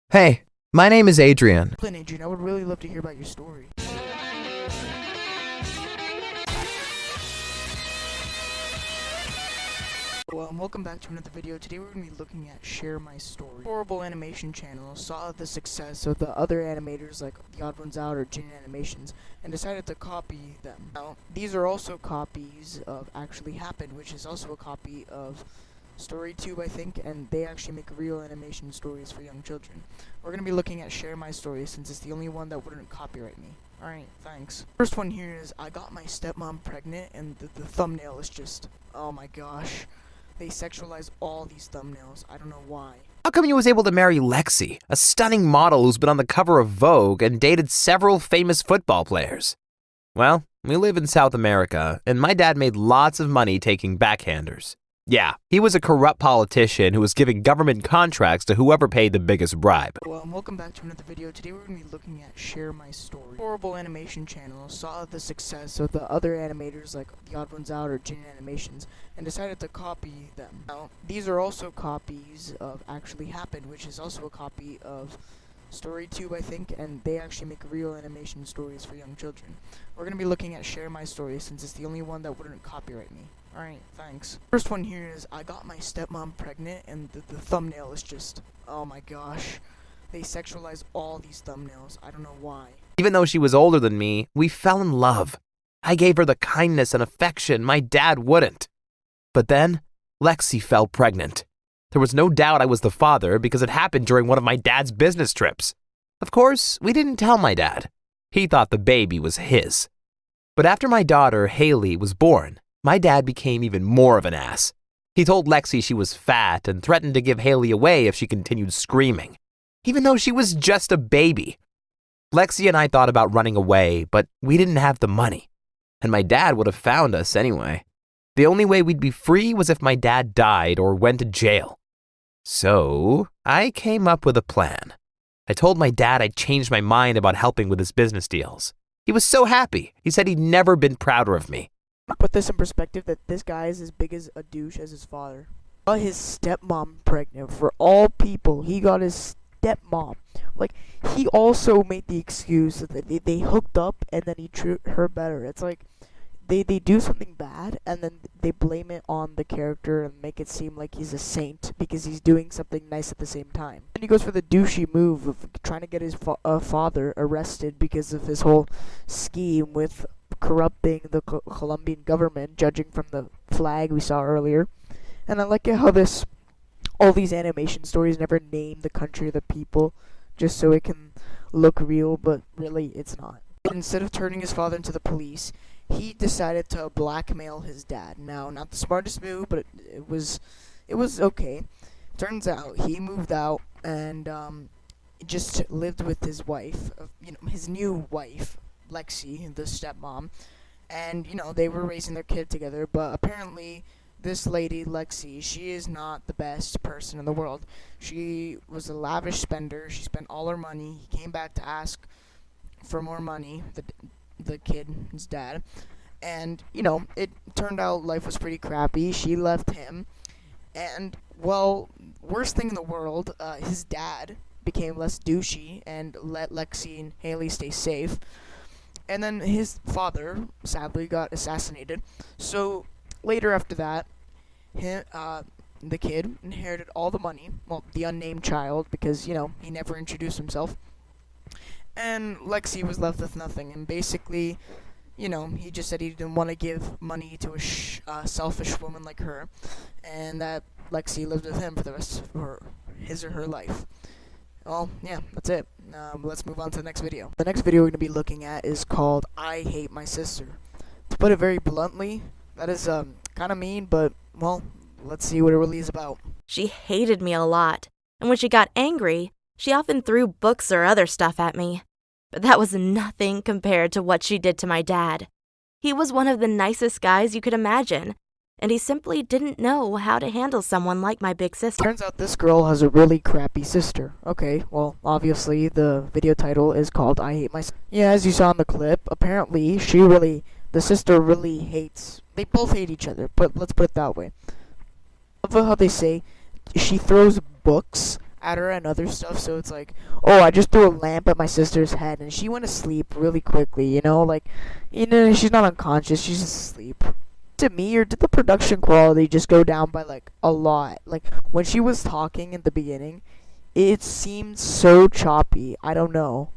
Hey, my name is Adrian. Adrian, I would really love to hear about your story. Well, welcome back to another video. Today we're going to be looking at Share My Story. Horrible animation channel saw the success of the other animators like The Odd Ones Out or Jin Animations and decided to copy them. Now, these are also copies of Actually Happened, which is also a copy of StoryTube, I think, and they actually make real animation stories for young children. We're going to be looking at Share My Story since it's the only one that wouldn't copyright me. Alright, thanks. First one here is I got my stepmom pregnant, and the thumbnail is just, oh my gosh. They sexualize all these thumbnails. I don't know why. How come you was able to marry Lexi, a stunning model who's been on the cover of Vogue and dated several famous football players? Well, we live in South America, and my dad made lots of money taking backhanders. Yeah, he was a corrupt politician who was giving government contracts to whoever paid the biggest bribe. Well, welcome back to another video. Today we're going to be looking at Share My Story. Horrible animation channel saw the success of the other animators like The Odd Ones Out or Jin Animations and decided to copy them. Now, these are also copies of Actually Happened, which is also a copy of StoryTube, I think, and they actually make real animation stories for young children. We're going to be looking at Share My Story since it's the only one that wouldn't copyright me. Alright, thanks. First one here is I got my stepmom pregnant, and the thumbnail is just, oh my gosh. They sexualize all these thumbnails. I don't know why. Even though she was older than me, we fell in love. I gave her the kindness and affection my dad wouldn't. But then, Lexi fell pregnant. There was no doubt I was the father because it happened during one of my dad's business trips. Of course, we didn't tell my dad. He thought the baby was his. But after my daughter, Haley, was born, my dad became even more of an ass. He told Lexi she was fat and threatened to give Haley away if she continued screaming, even though she was just a baby. Lexi and I thought about running away, but we didn't have the money, and my dad would have found us anyway. The only way we'd be free was if my dad died or went to jail. So, I came up with a plan. I told my dad I'd changed my mind about helping with his business deals. He was so happy. He said he'd never been prouder of me. Put this in perspective that this guy is as big as a douche as his father. Got his stepmom pregnant. For all people, he got his stepmom. Like, he also made the excuse that they hooked up and then he treated her better. It's like, they do something bad and then they blame it on the character and make it seem like he's a saint because he's doing something nice at the same time. And he goes for the douchey move of trying to get his father arrested because of his whole scheme with corrupting the Colombian government, judging from the flag we saw earlier. And I like it how all these animation stories never name the country or the people, just so it can look real, but really it's not. Instead of turning his father into the police, he decided to blackmail his dad. Now, not the smartest move, but it was okay. Turns out he moved out and just lived with his wife, his new wife, Lexi, the stepmom, and they were raising their kid together. But apparently this lady Lexi, she is not the best person in the world. She was a lavish spender. She spent all her money. He came back to ask for more money, the kid, his dad, and it turned out life was pretty crappy. She left him, and well, worst thing in the world, his dad became less douchey and let Lexi and Haley stay safe. And then his father, sadly, got assassinated. So, later after that, the kid inherited all the money. Well, the unnamed child, because, he never introduced himself. And Lexi was left with nothing. And basically, he just said he didn't want to give money to a selfish woman like her. And that Lexi lived with him for the rest of his or her life. Well, yeah, that's it. Let's move on to the next video. The next video we're going to be looking at is called I Hate My Sister. To put it very bluntly, that is kind of mean, but, well, let's see what it really is about. She hated me a lot, and when she got angry, she often threw books or other stuff at me. But that was nothing compared to what she did to my dad. He was one of the nicest guys you could imagine, and he simply didn't know how to handle someone like my big sister. Turns out this girl has a really crappy sister. Okay, well, obviously the video title is called I Hate My Sister. Yeah, as you saw in the clip, apparently the sister really hates, they both hate each other, but let's put it that way. I love how they say she throws books at her and other stuff. So it's like, oh, I just threw a lamp at my sister's head and she went to sleep really quickly, you know? Like, she's not unconscious, she's just asleep. To me, or did the production quality just go down by, like, a lot? Like, when she was talking in the beginning, it seemed so choppy. I don't know.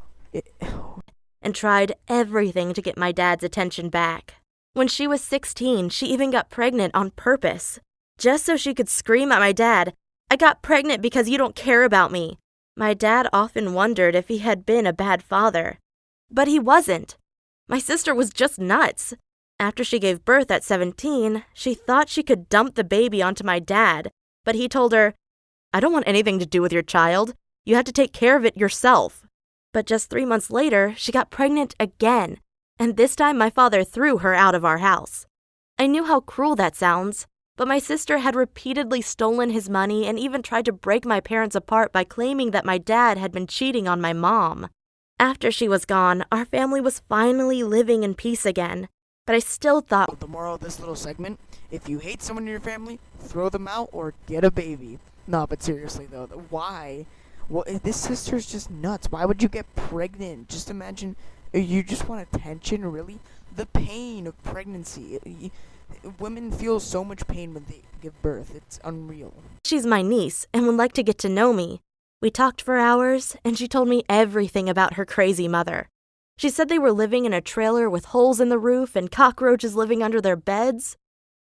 And tried everything to get my dad's attention back. When she was 16, she even got pregnant on purpose, just so she could scream at my dad, "I got pregnant because you don't care about me." My dad often wondered if he had been a bad father. But he wasn't. My sister was just nuts. After she gave birth at 17, she thought she could dump the baby onto my dad, but he told her, "I don't want anything to do with your child. You have to take care of it yourself." But just 3 months later, she got pregnant again, and this time my father threw her out of our house. I knew how cruel that sounds, but my sister had repeatedly stolen his money and even tried to break my parents apart by claiming that my dad had been cheating on my mom. After she was gone, our family was finally living in peace again, but I still thought, the moral of this little segment, if you hate someone in your family, throw them out or get a baby. No, but seriously though, why? Well, this sister's just nuts. Why would you get pregnant? Just imagine, you just want attention, really? The pain of pregnancy. Women feel so much pain when they give birth. It's unreal. she's my niece and would like to get to know me. We talked for hours, and she told me everything about her crazy mother. She said they were living in a trailer with holes in the roof and cockroaches living under their beds.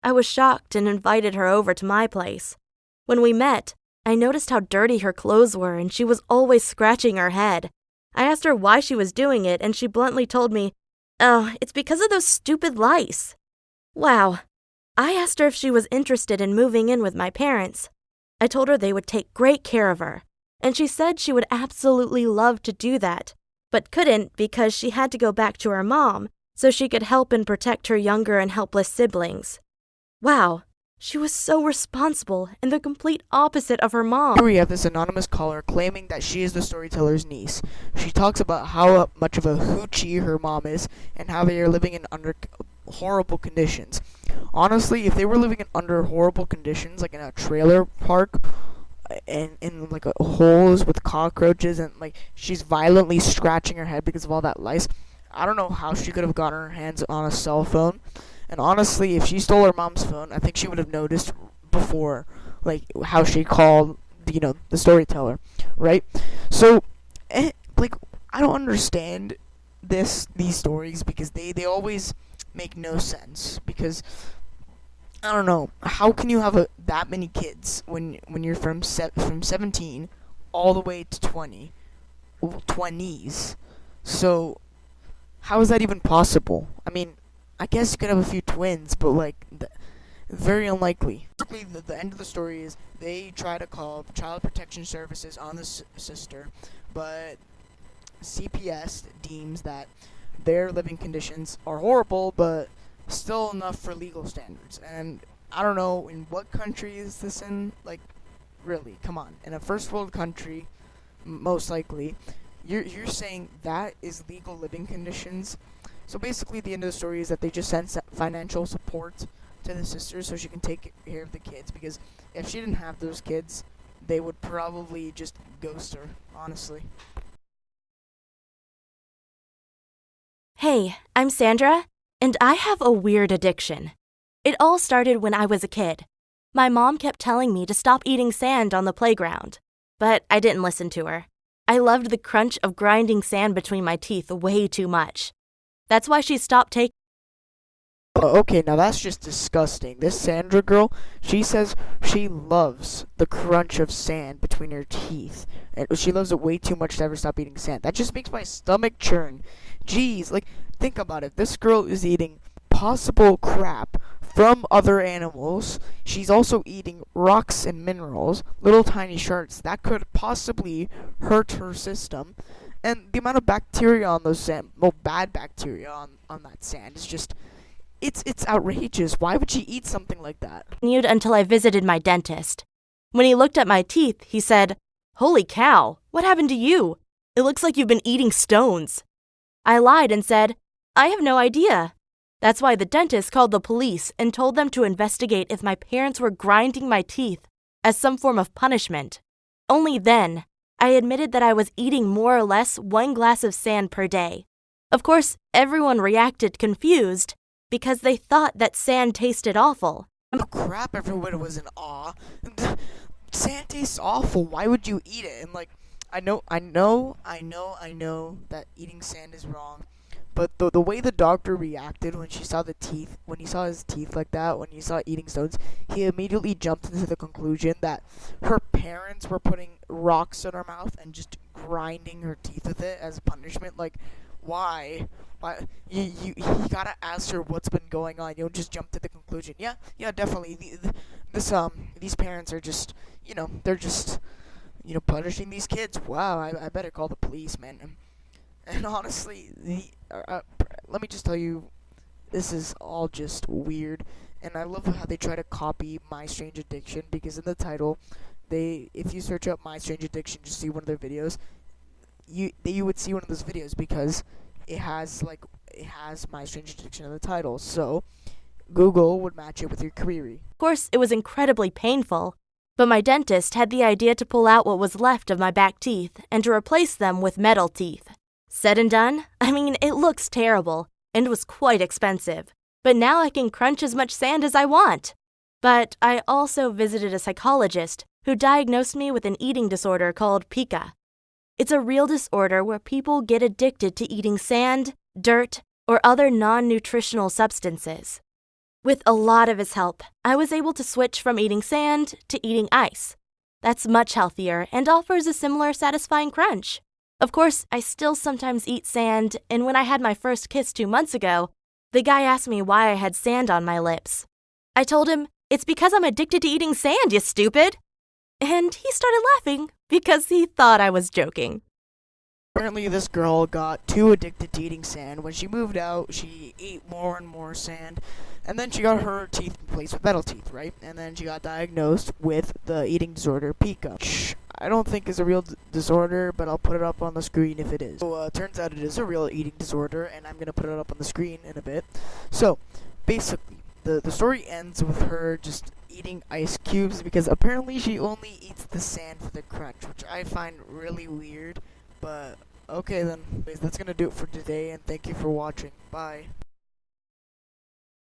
I was shocked and invited her over to my place. When we met, I noticed how dirty her clothes were, and she was always scratching her head. I asked her why she was doing it, and she bluntly told me, "Oh, it's because of those stupid lice." Wow. I asked her if she was interested in moving in with my parents. I told her they would take great care of her, and she said she would absolutely love to do that, but couldn't because she had to go back to her mom so she could help and protect her younger and helpless siblings. Wow. She was so responsible and the complete opposite of her mom. Here we have this anonymous caller claiming that she is the storyteller's niece. She talks about how much of a hoochie her mom is and how they are living in under horrible conditions. Honestly, if they were living in under horrible conditions, like in a trailer park, and in like holes with cockroaches, and like she's violently scratching her head because of all that lice, I don't know how she could have gotten her hands on a cell phone. And honestly, if she stole her mom's phone, I think she would have noticed before, like, how she called, the storyteller, right? So, like, I don't understand these stories because they always make no sense. Because, I don't know, how can you have that many kids when you're from 17 all the way to 20s? So, how is that even possible? I mean, I guess you could have a few twins, but like, very unlikely. The end of the story is they try to call Child Protection Services on the sister, but CPS deems that their living conditions are horrible, but still enough for legal standards. And I don't know, in what country is this in? Like, really, come on. In a first world country, most likely, you're saying that is legal living conditions? So basically, the end of the story is that they just sent financial support to the sister so she can take care of the kids. Because if she didn't have those kids, they would probably just ghost her, honestly. Hey, I'm Sandra, and I have a weird addiction. It all started when I was a kid. My mom kept telling me to stop eating sand on the playground, but I didn't listen to her. I loved the crunch of grinding sand between my teeth way too much. That's why she stopped taking. Okay, now that's just disgusting. This Sandra girl, she says she loves the crunch of sand between her teeth. And she loves it way too much to ever stop eating sand. That just makes my stomach churn. Jeez, like, think about it. This girl is eating possible crap from other animals. She's also eating rocks and minerals, little tiny shards that could possibly hurt her system. And the amount of bacteria on those sand, bad bacteria on that sand is just, it's outrageous. Why would she eat something like that? Continued until I visited my dentist. When he looked at my teeth, he said, "Holy cow, what happened to you? It looks like you've been eating stones." I lied and said, "I have no idea." That's why the dentist called the police and told them to investigate if my parents were grinding my teeth as some form of punishment. Only then, I admitted that I was eating more or less 1 glass of sand per day. Of course, everyone reacted confused because they thought that sand tasted awful. Oh crap, everyone was in awe. Sand tastes awful. Why would you eat it? And like, I know that eating sand is wrong. But the way the doctor reacted when he saw his teeth like that, when he saw eating stones, he immediately jumped into the conclusion that her parents were putting rocks in her mouth and just grinding her teeth with it as punishment. Like, why? Why? You gotta ask her what's been going on. You don't just jump to the conclusion. Yeah, definitely. These parents are just, they're just, punishing these kids. Wow, I better call the police, man. And honestly, let me just tell you, this is all just weird. And I love how they try to copy My Strange Addiction, because in the title, if you search up My Strange Addiction, just see one of their videos, you would see one of those videos because it has My Strange Addiction in the title. So Google would match it with your query. Of course, it was incredibly painful, but my dentist had the idea to pull out what was left of my back teeth and to replace them with metal teeth. Said and done, it looks terrible and was quite expensive, but now I can crunch as much sand as I want. But I also visited a psychologist who diagnosed me with an eating disorder called pica. It's a real disorder where people get addicted to eating sand, dirt, or other non-nutritional substances. With a lot of his help, I was able to switch from eating sand to eating ice. That's much healthier and offers a similar satisfying crunch. Of course, I still sometimes eat sand, and when I had my first kiss 2 months ago, the guy asked me why I had sand on my lips. I told him, "It's because I'm addicted to eating sand, you stupid!" And he started laughing because he thought I was joking. Apparently, this girl got too addicted to eating sand. When she moved out, she ate more and more sand, and then she got her teeth replaced with metal teeth, right? And then she got diagnosed with the eating disorder pica. I don't think is a real disorder, but I'll put it up on the screen if it is. So, turns out it is a real eating disorder, and I'm gonna put it up on the screen in a bit. So, basically, the story ends with her just eating ice cubes because apparently she only eats the sand for the crunch, which I find really weird. But okay then, that's gonna do it for today, and thank you for watching. Bye.